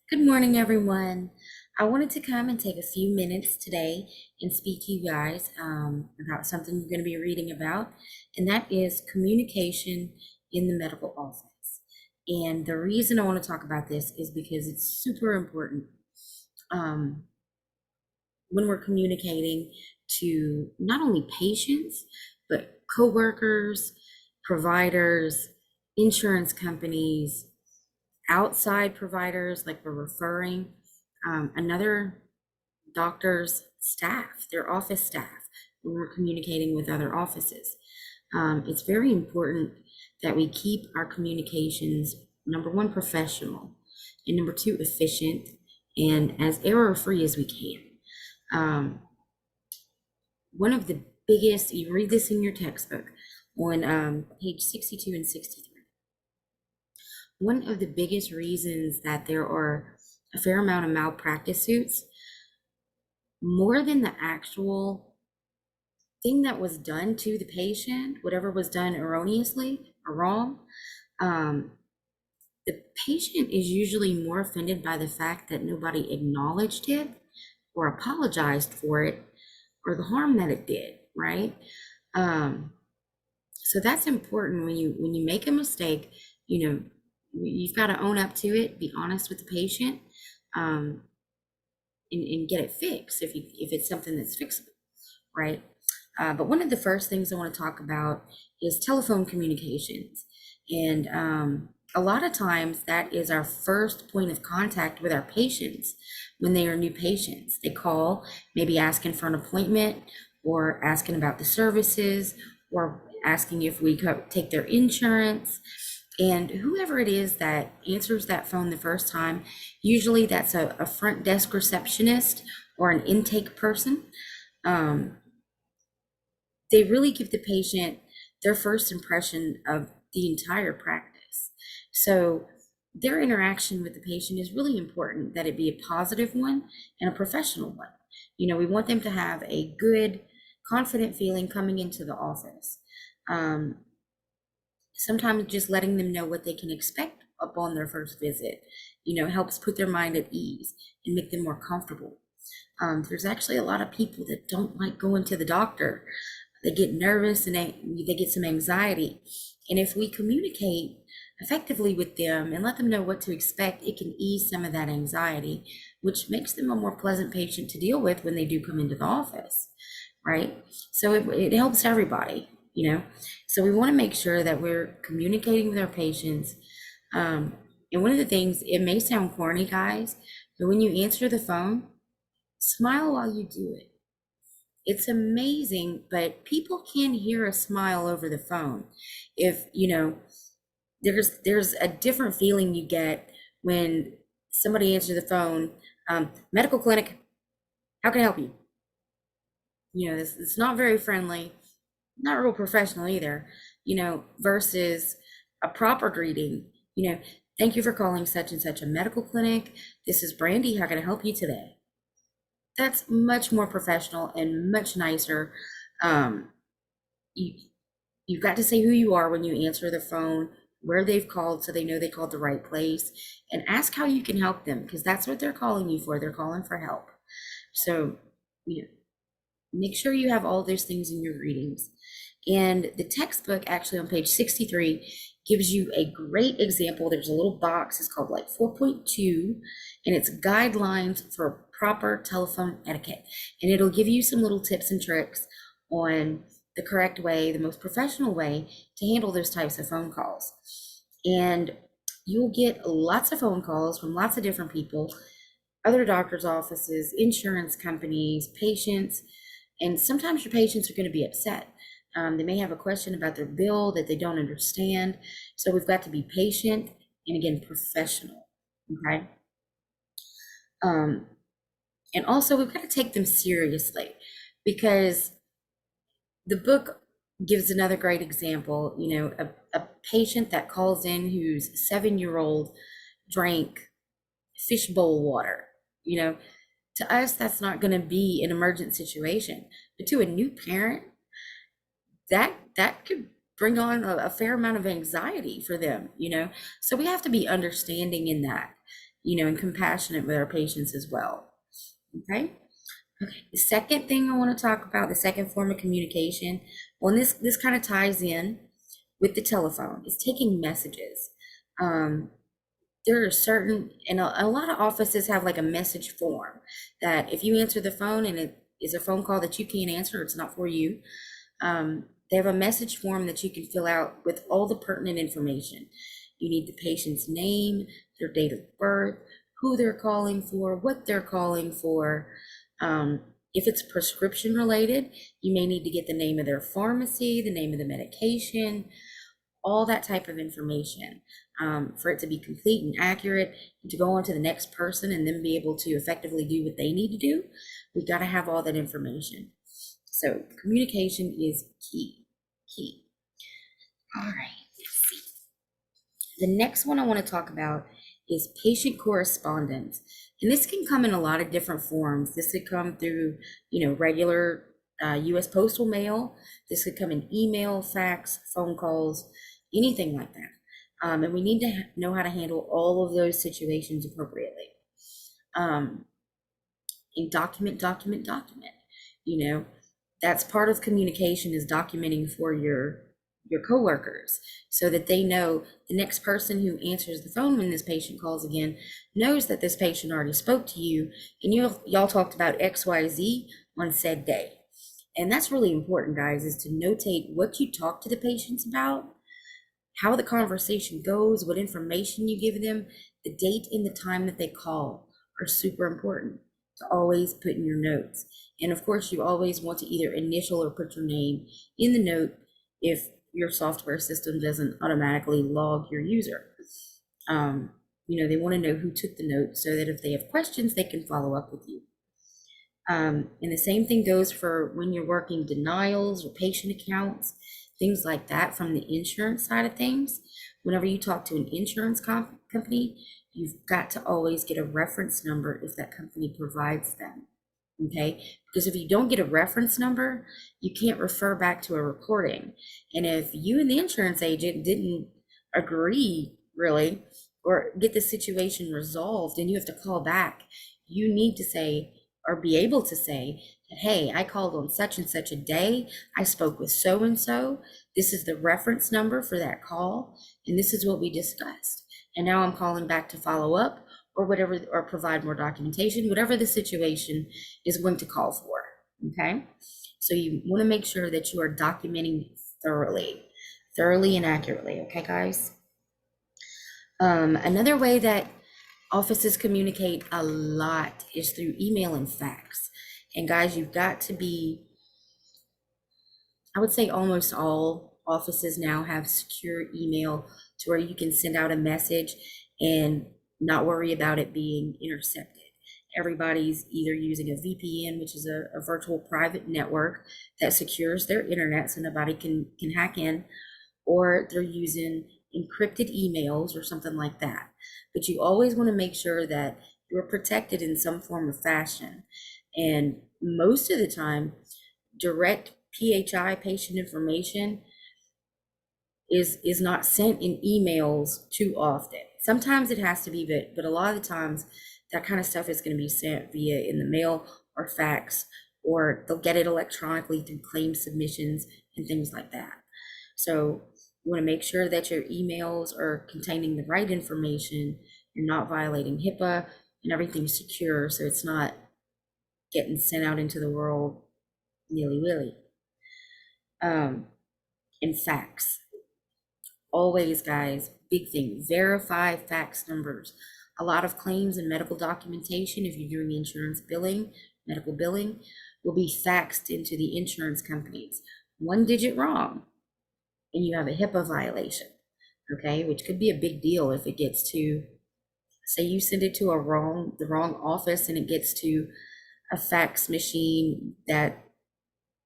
Good morning, everyone. I wanted to come and take a few minutes today and speak to you guys about something you're going to be reading about, and that is communication in the medical office. And the reason I want to talk about this is because it's super important um, when we're communicating to not only patients, but coworkers, providers, insurance companies, outside providers, like we're referring another doctor's staff, their office staff, when we're communicating with other offices. It's very important that we keep our communications, number one, professional, and number two, efficient, and as error free as we can. Um, One of the biggest, you read this in your textbook on page 62 and 63. One of the biggest reasons that there are a fair amount of malpractice suits, more than the actual thing that was done to the patient, whatever was done erroneously or wrong, um, the patient is usually more offended by the fact that nobody acknowledged it or apologized for it or the harm that it did, right? Um, so that's important when you make a mistake, you know, you've got to own up to it, be honest with the patient, um, and get it fixed if it's something that's fixable, right? But one of the first things I want to talk about is telephone communications. And a lot of times that is our first point of contact with our patients when they are new patients. They call, maybe asking for an appointment or asking about the services or asking if we take their insurance. And whoever it is that answers that phone the first time, usually that's a front desk receptionist or an intake person. Um, they really give the patient their first impression of the entire practice. So their interaction with the patient is really important, that it be a positive one and a professional one. We want them to have a good, confident feeling coming into the office. Um, Sometimes just letting them know what they can expect upon their first visit, helps put their mind at ease and make them more comfortable. There's actually a lot of people that don't like going to the doctor. They get nervous and they get some anxiety. And if we communicate effectively with them and let them know what to expect, it can ease some of that anxiety, which makes them a more pleasant patient to deal with when they do come into the office, right? So it helps everybody. So we want to make sure that we're communicating with our patients. And one of the things, it may sound corny, guys, but when you answer the phone, smile while you do it. It's amazing, but people can hear a smile over the phone. If there's a different feeling you get when somebody answers the phone. Medical clinic, how can I help you? It's not very friendly, not real professional either. Versus a proper greeting. Thank you for calling such and such a medical clinic. This is Brandy. How can I help you today? That's much more professional and much nicer. Um, you you've got to say who you are when you answer the phone, where they've called so they know they called the right place, and ask how you can help them, because that's what they're calling you for. They're calling for help. So, you know, make sure you have all those things in your greetings. And the textbook, actually, on page 63, gives you a great example. There's a little box, it's called like 4.2, and it's guidelines for proper telephone etiquette. And it'll give you some little tips and tricks on the correct way, the most professional way to handle those types of phone calls. And you'll get lots of phone calls from lots of different people, other doctors' offices, insurance companies, patients, and sometimes your patients are going to be upset. They may have a question about their bill that they don't understand. So we've got to be patient and, again, professional. Okay. And also, we've got to take them seriously, because the book gives another great example. A patient that calls in whose 7-year-old drank fishbowl water. To us, that's not going to be an emergent situation, but to a new parent, that could bring on a fair amount of anxiety for them. So we have to be understanding in that. and compassionate with our patients as well. Okay. Okay. The second thing I want to talk about, the second form of communication, well, and this kind of ties in with the telephone, is taking messages. There are certain, and a lot of offices have like a message form that if you answer the phone and it is a phone call that you can't answer, it's not for you. They have a message form that you can fill out with all the pertinent information. You need the patient's name, their date of birth, who they're calling for, what they're calling for. If it's prescription related, you may need to get the name of their pharmacy, the name of the medication, all that type of information, for it to be complete and accurate, and to go on to the next person and then be able to effectively do what they need to do. We've got to have all that information. So communication is key. All right, let's see. The next one I want to talk about is patient correspondence. And this can come in a lot of different forms. This could come through, regular US postal mail. This could come in email, fax, phone calls, anything like that. And we need to know how to handle all of those situations appropriately. And document. That's part of communication, is documenting for your coworkers so that they know the next person who answers the phone when this patient calls again knows that this patient already spoke to you and y'all talked about XYZ on said day. And that's really important, guys, is to notate what you talk to the patients about, how the conversation goes, what information you give them, the date and the time that they call are super important to always put in your notes. And of course, you always want to either initial or put your name in the note if your software system doesn't automatically log your user. They want to know who took the note so that if they have questions, they can follow up with you. And the same thing goes for when you're working denials or patient accounts, things like that from the insurance side of things. Whenever you talk to an insurance company, you've got to always get a reference number if that company provides them. Okay, because if you don't get a reference number, you can't refer back to a recording. And if you and the insurance agent didn't agree really or get the situation resolved and you have to call back, you need to say or be able to say that, hey, I called on such and such a day, I spoke with so and so, this is the reference number for that call, and this is what we discussed, and now I'm calling back to follow up or whatever, or provide more documentation, whatever the situation is going to call for. Okay, so you want to make sure that you are documenting thoroughly and accurately. Okay, guys. Another way that offices communicate a lot is through email and fax. And guys, you've got to be, I would say almost all offices now have secure email to where you can send out a message and not worry about it being intercepted. Everybody's either using a VPN, which is a virtual private network that secures their internet so nobody can hack in, or they're using encrypted emails or something like that. But you always want to make sure that you're protected in some form of fashion. And most of the time, direct PHI, patient information, is not sent in emails too often. Sometimes it has to be, but a lot of the times that kind of stuff is going to be sent via in the mail or fax, or they'll get it electronically through claim submissions and things like that. So you want to make sure that your emails are containing the right information, you're not violating HIPAA, and everything's secure so it's not getting sent out into the world willy-willy. And fax. Always, guys, big thing, verify fax numbers. A lot of claims and medical documentation, if you're doing insurance billing, medical billing, will be faxed into the insurance companies. One digit wrong, and you have a HIPAA violation, okay? Which could be a big deal if it gets to, say you send it to the wrong office and it gets to a fax machine that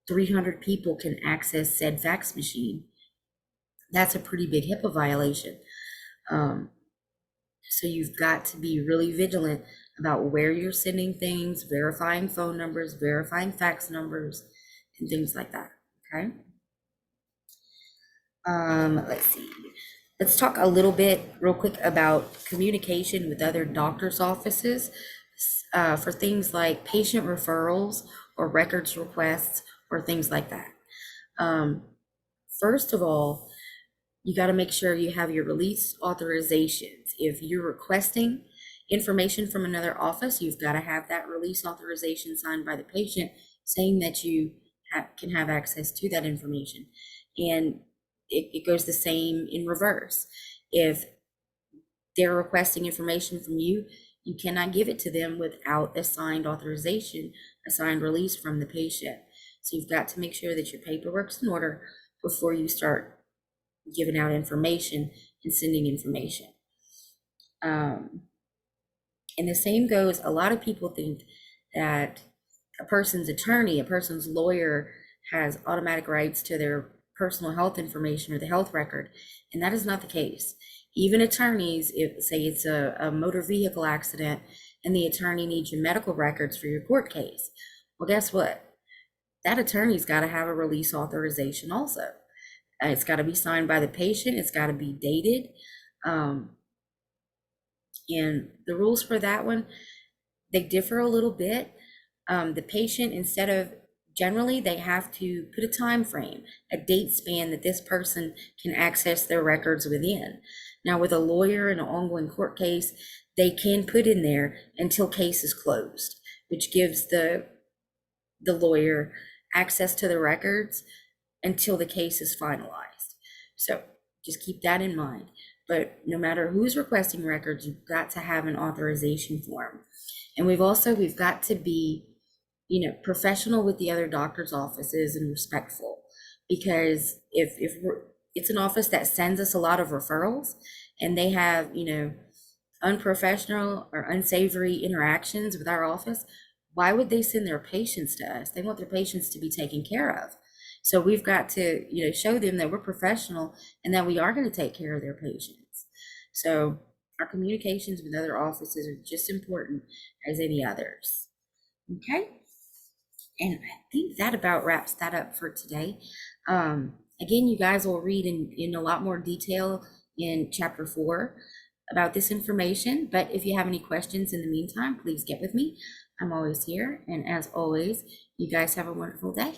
300 people can access said fax machine. That's a pretty big HIPAA violation. So you've got to be really vigilant about where you're sending things, verifying phone numbers, verifying fax numbers, and things like that, okay? Let's see. Let's talk a little bit real quick about communication with other doctors' offices for things like patient referrals or records requests or things like that. Um, First of all, you got to make sure you have your release authorizations. If you're requesting information from another office, you've got to have that release authorization signed by the patient saying that you can have access to that information. And it goes the same in reverse. If they're requesting information from you, you cannot give it to them without a signed authorization, a signed release from the patient. So you've got to make sure that your paperwork's in order before you start giving out information and sending information. And the same goes, a lot of people think that a person's attorney, a person's lawyer has automatic rights to their personal health information or the health record, and that is not the case. Even attorneys, if say it's a motor vehicle accident and the attorney needs your medical records for your court case, well, guess what? That attorney's got to have a release authorization also. It's got to be signed by the patient. It's got to be dated. And the rules for that one, they differ a little bit. The patient, instead of generally, they have to put a time frame, a date span that this person can access their records within. Now, with a lawyer in an ongoing court case, they can put in there until case is closed, which gives the lawyer access to the records until the case is finalized. So just keep that in mind. But no matter who's requesting records, you've got to have an authorization form. And we've got to be, professional with the other doctor's offices and respectful, because if it's an office that sends us a lot of referrals and they have, unprofessional or unsavory interactions with our office, why would they send their patients to us? They want their patients to be taken care of. So we've got to, show them that we're professional and that we are going to take care of their patients. So our communications with other offices are just important as any others. Okay. And I think that about wraps that up for today. Again, you guys will read in a lot more detail in chapter 4 about this information. But if you have any questions in the meantime, please get with me. I'm always here. And as always, you guys have a wonderful day.